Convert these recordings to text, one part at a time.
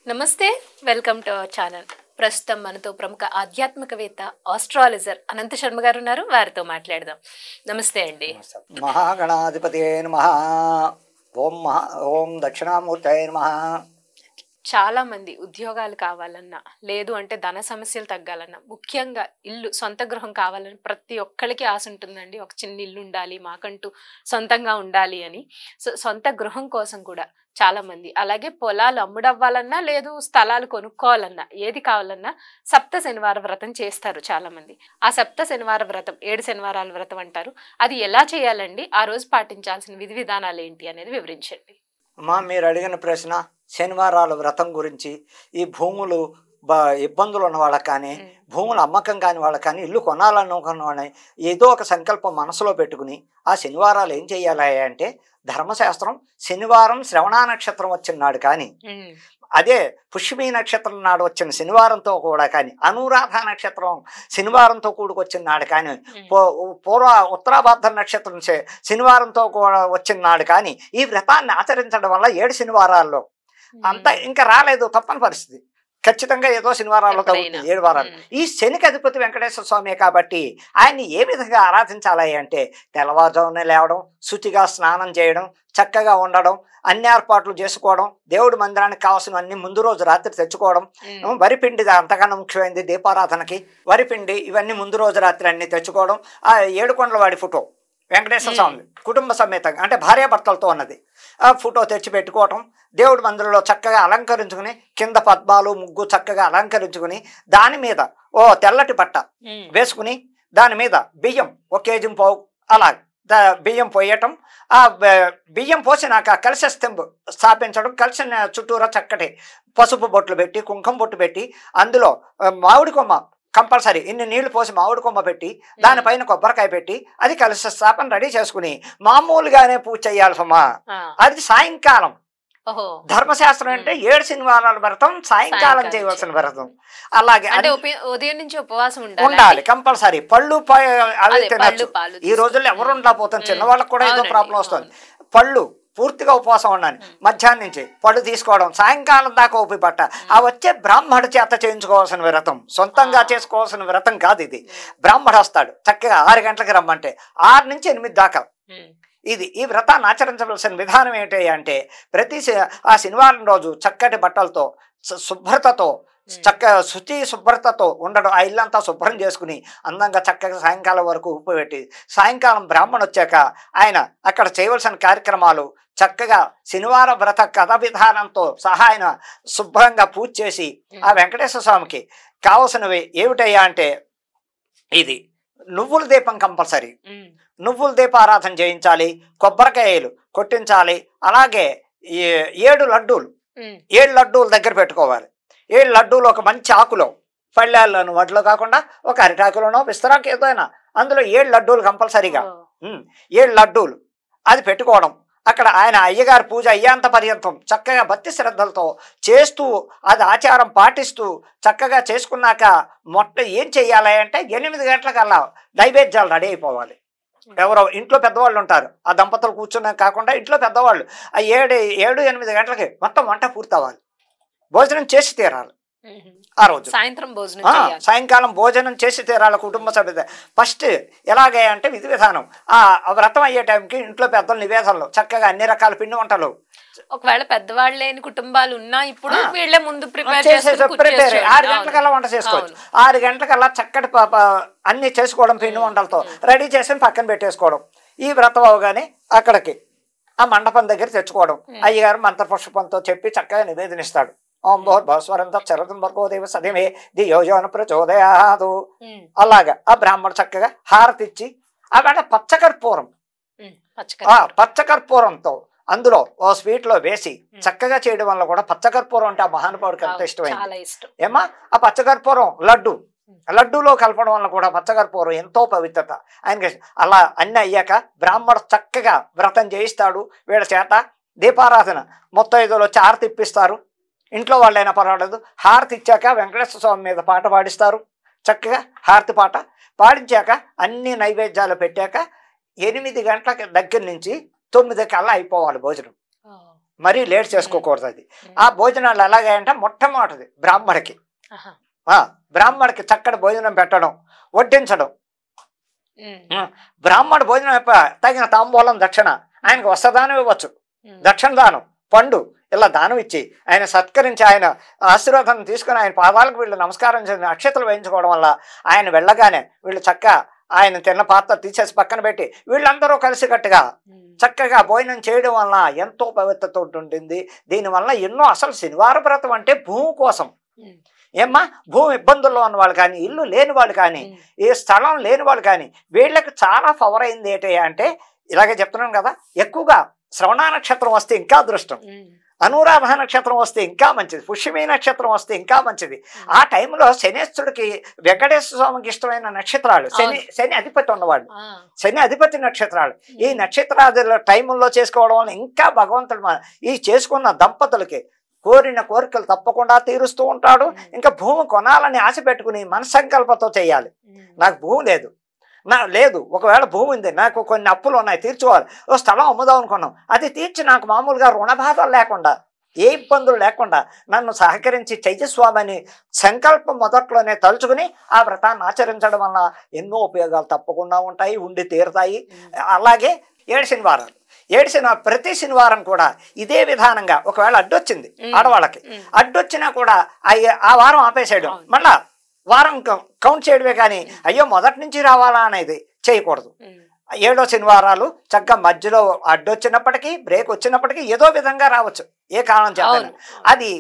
నమస్తే welcome to our channel. ప్రస్తుతం మనతో ప్రముఖ ఆధ్యాత్మికవేత్త ఆస్ట్రాలజర్ అనంత శర్మ గారు ఉన్నారు. వారితో మాట్లాడదాం. నమస్తే అండి. మహాగణాధిపతియే నమః. ఓం దక్షిణామూర్తయే నమః. చాలా మంది ఉద్యోగాలు కావాలన్నా, లేదు అంటే ధన సమస్యలు తగ్గాలన్నా, ముఖ్యంగా ఇల్లు సొంత గృహం కావాలని ప్రతి ఒక్కరికి ఆశ ఉంటుందండి. ఒక చిన్న ఇల్లు ఉండాలి, మాకంటూ సొంతంగా ఉండాలి అని. సో సొంత గృహం కోసం కూడా చాలా మంది, అలాగే పొలాలు అమ్ముడవ్వాలన్నా, లేదు స్థలాలు కొనుక్కోవాలన్నా, ఏది కావాలన్నా సప్త శనివార వ్రతం చేస్తారు చాలా మంది. ఆ సప్త శనివార వ్రతం 7 శనివారాల వ్రతం అంటారు. అది ఎలా చేయాలండి, ఆ రోజు పాటించాల్సిన విధి విధానాలు ఏంటి అనేది వివరించండి. అమ్మా, మీరు అడిగిన ప్రశ్న శనివారాల వ్రతం గురించి. ఈ భూములు ఇబ్బందులు ఉన్న వాళ్ళకి కానీ, భూములు అమ్మకం కాని వాళ్ళకి కానీ, ఇల్లు కొనాలనుకున్న వాళ్ళని ఏదో ఒక సంకల్పం మనసులో పెట్టుకుని ఆ శనివారాలు ఏం చెయ్యాలి అంటే, ధర్మశాస్త్రం శనివారం శ్రవణ నక్షత్రం వచ్చిన నాడు కానీ, అదే పుష్యమీ నక్షత్రం నాడు వచ్చిన శనివారంతో కూడా కానీ, అనురాధ నక్షత్రం శనివారంతో కూడుకొచ్చిన నాడు కానీ, ఉత్తరాభాద్ర నక్షత్రం శనివారంతో కూడా వచ్చిన నాడు కానీ, ఈ వ్రతాన్ని ఆచరించడం వల్ల 7 శనివారాల్లో అంతా ఇంకా రాలేదు తప్పని పరిస్థితి. ఖచ్చితంగా ఏదో శనివారాల్లో తగ్గుతుంది 7 వారాలు. ఈ శనికి అధిపతి వెంకటేశ్వర స్వామి కాబట్టి ఆయన్ని ఏ విధంగా ఆరాధించాలి అంటే, తెల్లవారుజామునే లేవడం, శుచిగా స్నానం చేయడం, చక్కగా ఉండడం, అన్ని ఏర్పాట్లు చేసుకోవడం, దేవుడి మందిరానికి కావాల్సినవన్నీ ముందు రోజు రాత్రి తెచ్చుకోవడం, వరిపిండి అంతకన్నా ముఖ్యమైనది దీపారాధనకి వరిపిండి, ఇవన్నీ ముందు రోజు రాత్రి అన్ని తెచ్చుకోవడం. ఆ 7 కొండల వాడి ఫోటో వెంకటేశ్వర స్వామి కుటుంబ సమేతంగా అంటే భార్యాభర్తలతో ఉన్నది ఆ ఫోటో తెచ్చి పెట్టుకోవటం, దేవుడి మందిరంలో చక్కగా అలంకరించుకుని, కింద పద్మాలు ముగ్గు చక్కగా అలంకరించుకుని, దాని మీద తెల్లటి బట్ట వేసుకుని, దాని మీద బియ్యం 1 కేజీ పోవు అలా బియ్యం పోయటం. ఆ బియ్యం పోసినాక కలశ స్థాపించడం, కలశ చుట్టూరా చక్కటి పసుపు బొట్లు పెట్టి, కుంకుమ బొట్టు పెట్టి, అందులో మామిడి కొమ్మ కంపల్సరీ ఇన్ని నీళ్లు పోసి మామిడి కొమ్మ పెట్టి, దానిపైన కొబ్బరికాయ పెట్టి, అది కలశ స్థాపన రెడీ చేసుకుని మామూలుగానే పూజ చేయాలి సుమా. అది సాయంకాలం. ధర్మశాస్త్రం అంటే 7 శనివారాల వ్రతం సాయంకాలం చేయవలసిన వ్రతం. అలాగే ఉదయం నుంచి ఉపవాసం ఉండాలి కంపల్సరీ. పళ్ళు అవి తినచ్చు. ఈ రోజుల్లో ఎవరు ఉండలేకపోతాం, చిన్నవాళ్ళకి కూడా ఏదో ప్రాబ్లం వస్తుంది. పళ్ళు పూర్తిగా ఉపవాసం ఉండాలి. మధ్యాహ్నం నుంచి పళ్ళు తీసుకోవడం, సాయంకాలం దాకా ఓపి పట్ట. ఆ వచ్చే బ్రాహ్మడు చేత చేయించుకోవాల్సిన వ్రతం, సొంతంగా చేసుకోవాల్సిన వ్రతం కాదు ఇది. బ్రాహ్మడు వస్తాడు చక్కగా 6 గంటలకు రమ్మంటే 6 నుంచి 8 దాకా. ఈ వ్రతాన్ని ఆచరించవలసిన విధానం ఏంటి అంటే, ప్రతి ఆ శనివారం రోజు చక్కటి బట్టలతో, శుభ్రతతో, శుభ్రతతో ఉండడం, ఆ ఇల్లంతా శుభ్రం చేసుకుని అందంగా చక్కగా సాయంకాలం వరకు ఉప్పు పెట్టి, సాయంకాలం బ్రాహ్మణ్ వచ్చాక ఆయన అక్కడ చేయవలసిన కార్యక్రమాలు చక్కగా శనివార వ్రత కథ విధానంతో సహా ఆయన శుభ్రంగా పూజ చేసి, ఆ వెంకటేశ్వర స్వామికి కావలసినవి ఏమిటయ్యా అంటే, ఇది నువ్వుల దీపం కంపల్సరీ. నువ్వుల దీపారాధన చేయించాలి, కొబ్బరికాయలు కొట్టించాలి. అలాగే 7 లడ్డూలు 7 లడ్డూలు దగ్గర పెట్టుకోవాలి. 7 లడ్డూలు ఒక మంచి ఆకులో, పళ్ళాల్లోను వాటిలో కాకుండా ఒక అరిటాకులోనో విస్తరాకు ఏదైనా, అందులో 7 లడ్డూలు కంపల్సరీగా 7 లడ్డూలు అది పెట్టుకోవడం. అక్కడ ఆయన అయ్యగారి పూజ అయ్యేంత పర్యంతం చక్కగా భక్తి శ్రద్ధలతో చేస్తూ, అది ఆచారం పాటిస్తూ చక్కగా చేసుకున్నాక ఏం చెయ్యాలి అంటే, 8 గంటలకల్లా నైవేద్యాలు రెడీ అయిపోవాలి. ఎవరో ఇంట్లో పెద్దవాళ్ళు ఉంటారు, ఆ దంపతులు కూర్చున్నా కాకుండా ఇంట్లో పెద్దవాళ్ళు ఆ 7-8 గంటలకి మొత్తం వంట పూర్తవ్వాలి. భోజనం చేసి తీరాలి ఆ రోజు. సాయంకాలం భోజనం చేసి తీరాలి కుటుంబ సభ్యులు. ఫస్ట్ ఎలాగే అంటే విధి విధానం, ఆ వ్రతం అయ్యే టైంకి ఇంట్లో పెద్దల నివేదనలు చక్కగా అన్ని రకాల పిండి వంటలు. ఒకవేళ పెద్దవాళ్ళు లేని కుటుంబాలు ఉన్నా ఇప్పుడు వీళ్ళే ముందు ప్రిపేర్ 6 గంటలకల్లా వంట చేసుకోవచ్చు. 6 గంటలకల్లా చక్కటి అన్ని చేసుకోవడం, పిండి వంటలతో రెడీ చేసి పక్కన పెట్టేసుకోవడం. ఈ వ్రతం అవగానే అక్కడికి ఆ మండపం దగ్గర తెచ్చుకోవడం. అయ్యగారు మంత్రపుష్పంతో చెప్పి చక్కగా నివేదనిస్తాడు. ఓం భోర్భస్వరంతో చరతం భర్గోదేవ సదిమే దియోజన ప్రచోదయాదు. అలాగా ఆ బ్రాహ్మణుడు చక్కగా హారతి ఇచ్చి, అక్కడ పచ్చకర్పూరంతో అందులో ఓ స్వీట్ లో వేసి చక్కగా చేయడం వల్ల కూడా, పచ్చకర్పూరం అంటే ఆ మహానుభావుడికి అంత ఇష్టమైంది ఏమా. ఆ పచ్చకర్పూరం లడ్డూలో కలపడం వల్ల కూడా పచ్చకర్పూరం ఎంతో పవిత్రత ఆయనకి. అలా అన్ని అయ్యాక బ్రాహ్మణుడు చక్కగా వ్రతం చేయిస్తాడు వీళ్ళ చేత. దీపారాధన మొత్తం ఐదులో వచ్చి హారతి ఇప్పిస్తారు. ఇంట్లో వాళ్ళైనా పర్వాలేదు. హారతి ఇచ్చాక వెంకటేశ్వర స్వామి మీద పాట పాడిస్తారు. చక్కగా హారతి పాట పాడించాక అన్ని నైవేద్యాలు పెట్టాక 8 గంటల దగ్గర నుంచి 9 కల్లా అయిపోవాలి భోజనం. మరీ లేట్ చేసుకోకూడదు అది. ఆ భోజనాలు ఎలాగంటే మొట్టమొదటిది బ్రాహ్మడికి బ్రాహ్మడికి చక్కటి భోజనం పెట్టడం, వడ్డించడం. బ్రాహ్మడు భోజనం తగిన తాంబూలం దక్షిణ, ఆయనకు వస్త్రదానం ఇవ్వచ్చు, దక్షిణ దానం, పండు ఇలా దానం ఇచ్చి ఆయన సత్కరించి ఆయన ఆశీర్వాదం తీసుకుని ఆయన పాదాలకు వీళ్ళు నమస్కారం చేసి అక్షతలు వేయించుకోవడం వల్ల ఆయన వెళ్ళగానే వీళ్ళు చక్కగా ఆయన తిన్న పాత్ర తీసేసి పక్కన పెట్టి వీళ్ళందరూ కలిసికట్టుగా చక్కగా భోజనం చేయడం వల్ల ఎంతో పవిత్రత ఉంటుంది. దీనివల్ల ఎన్నో అసలు శనివార వ్రతం అంటే భూమి కోసం. ఏమ్మా, భూమి ఇబ్బందుల్లో ఉన్న వాళ్ళు కానీ, ఇల్లు లేని వాళ్ళు కానీ, ఏ స్థలం లేని వాళ్ళు కానీ వీళ్ళకి చాలా ఫవర్ అయింది ఏంటి అంటే, ఇలాగే చెప్తున్నాను కదా, ఎక్కువగా శ్రవణ నక్షత్రం వస్తే ఇంకా అదృష్టం, అనురాధ నక్షత్రం వస్తే ఇంకా మంచిది, పుష్యమి నక్షత్రం వస్తే ఇంకా మంచిది. ఆ టైంలో శనేశ్వరుడికి వెంకటేశ్వర స్వామికి ఇష్టమైన నక్షత్రాలు, శని అధిపతి ఉన్నవాళ్ళు, శని అధిపతి నక్షత్రాలు. ఈ నక్షత్రాల టైంలో చేసుకోవడం వల్ల ఇంకా భగవంతుడు ఈ చేసుకున్న దంపతులకి కోరిన కోరికలు తప్పకుండా తీరుస్తూ ఉంటాడు. ఇంకా భూమి కొనాలని ఆశ పెట్టుకుని మనస్సంకల్పంతో చేయాలి. నాకు భూమి లేదు, లేదు, ఒకవేళ భూమి ఉంది, నాకు కొన్ని అప్పులు ఉన్నాయి తీర్చుకోవాలి, ఓ స్థలం అమ్ముదాం అనుకున్నాం, అది తీర్చి నాకు మామూలుగా రుణబాధలు లేకుండా, ఏ ఇబ్బందులు లేకుండా నన్ను సహకరించి చెయ్యస్వామని సంకల్పం మొదట్లోనే తలుచుకుని ఆ వ్రతాన్ని ఆచరించడం వల్ల ఎన్నో ఉపయోగాలు తప్పకుండా ఉంటాయి, ఉండి తీరుతాయి. అలాగే 7 శనివారాలు, 7 శనివారం, ప్రతి శనివారం కూడా ఇదే విధానంగా ఒకవేళ అడ్డొచ్చింది ఆడవాళ్ళకి, అడ్డొచ్చినా కూడా ఆ వారం ఆపేసేయడం, మళ్ళా వారం కౌంట్ చేయడమే కానీ అయ్యో మొదటి నుంచి రావాలా అనేది చేయకూడదు. 7 శనివారాలు చక్కగా మధ్యలో అడ్డొచ్చినప్పటికీ బ్రేక్ వచ్చినప్పటికీ ఏదో విధంగా రావచ్చు, ఏ కారణం చేత అది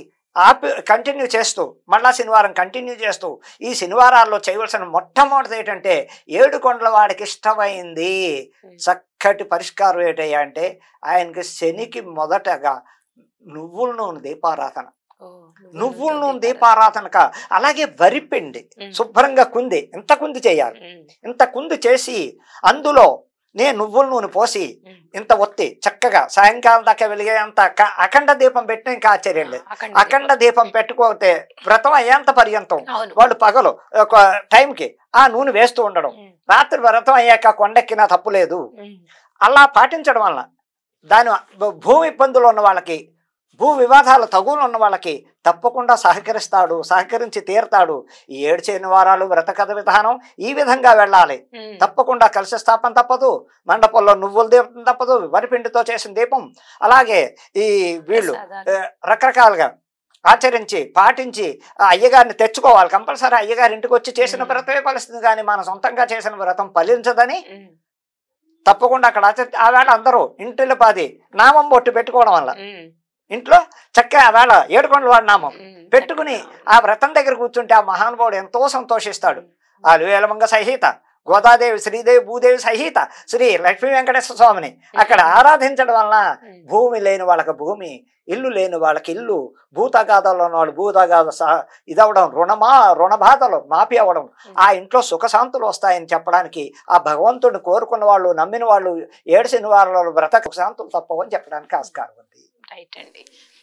కంటిన్యూ చేస్తూ మళ్ళా శనివారం కంటిన్యూ చేస్తూ ఈ శనివారాల్లో చేయవలసిన మొట్టమొదటిది ఏంటంటే 7 కొండల వాడికి ఇష్టమైంది చక్కటి పరిష్కారం ఏంటయ్యా అంటే, ఆయనకి శనికి మొదటగా నువ్వుల నూనె దీపారాధన, నువ్వుల నూనె దీపారాధనక, అలాగే వరిపిండి శుభ్రంగా కుంది, ఇంత కుంది చేయాలి, ఇంత కుంది చేసి అందులో నేను నువ్వుల నూనె పోసి ఇంత ఒత్తి చక్కగా సాయంకాలం దాకా వెలిగేంత అఖండ దీపం పెట్టిన ఇంకా ఆశ్చర్యం లేదు. అఖండ దీపం పెట్టుకోతే వ్రతం అయ్యేంత పర్యంతం వాళ్ళు పగలు ఒక టైంకి ఆ నూనె వేస్తూ ఉండడం, రాత్రి వ్రతం అయ్యాక కొండెక్కినా తప్పు లేదు. అలా పాటించడం వల్ల దాని భూమి ఇబ్బందులు ఉన్న వాళ్ళకి, భూ వివాదాలు తగులు ఉన్న వాళ్ళకి తప్పకుండా సహకరిస్తాడు, సహకరించి తీరుతాడు. ఈ 7 శనివారాలు వ్రత కథ విధానం ఈ విధంగా వెళ్ళాలి. తప్పకుండా కలశ స్థాపన తప్పదు, మండపంలో నువ్వుల దీపం తప్పదు, వరిపిండితో చేసిన దీపం, అలాగే ఈ వీళ్ళు రకరకాలుగా ఆచరించి పాటించి అయ్యగారిని తెచ్చుకోవాలి. కంపల్సరీ అయ్యగారి ఇంటికి వచ్చి చేసిన వ్రతమే ఫలిస్తుంది, కానీ మన సొంతంగా చేసిన వ్రతం ఫలించదని తప్పకుండా అక్కడ ఆవేళ అందరూ ఇంటిలో 10 నామం బొట్టు పెట్టుకోవడం వల్ల ఇంట్లో చక్కగా ఆవేళ 7 కొండల వాడి నామం పెట్టుకుని ఆ వ్రతం దగ్గర కూర్చుంటే ఆ మహానుభావుడు ఎంతో సంతోషిస్తాడు. అలువేలమంగ సహిత గోదాదేవి, శ్రీదేవి, భూదేవి సహిత శ్రీ లక్ష్మీ వెంకటేశ్వర స్వామిని అక్కడ ఆరాధించడం వల్ల భూమి లేని వాళ్ళకి భూమి, ఇల్లు లేని వాళ్ళకి ఇల్లు, భూతగాథలో ఉన్న వాళ్ళు భూతగాథ ఇదవడం, రుణబాధలు మాఫీ అవ్వడం, ఆ ఇంట్లో సుఖశాంతులు వస్తాయని చెప్పడానికి, ఆ భగవంతుడిని కోరుకున్న వాళ్ళు నమ్మిన వాళ్ళు 7 శనివారాల వ్రత సుఖశాంతులు తప్పవని చెప్పడానికి ఆస్కారం ఉంది. రైట్ అండి,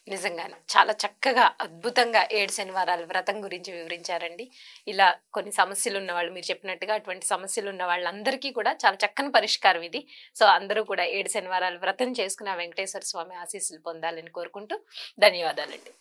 నిజంగానే చాలా చక్కగా అద్భుతంగా 7 శనివారాల వ్రతం గురించి వివరించారండి. ఇలా కొన్ని సమస్యలు ఉన్న వాళ్ళు, మీరు చెప్పినట్టుగా అటువంటి సమస్యలు ఉన్న వాళ్ళందరికీ కూడా చాలా చక్కని పరిష్కారం ఇది. సో అందరూ కూడా 7 శనివారాల వ్రతం చేసుకుని ఆ వెంకటేశ్వర స్వామి ఆశీస్సులు పొందాలని కోరుకుంటూ ధన్యవాదాలండి.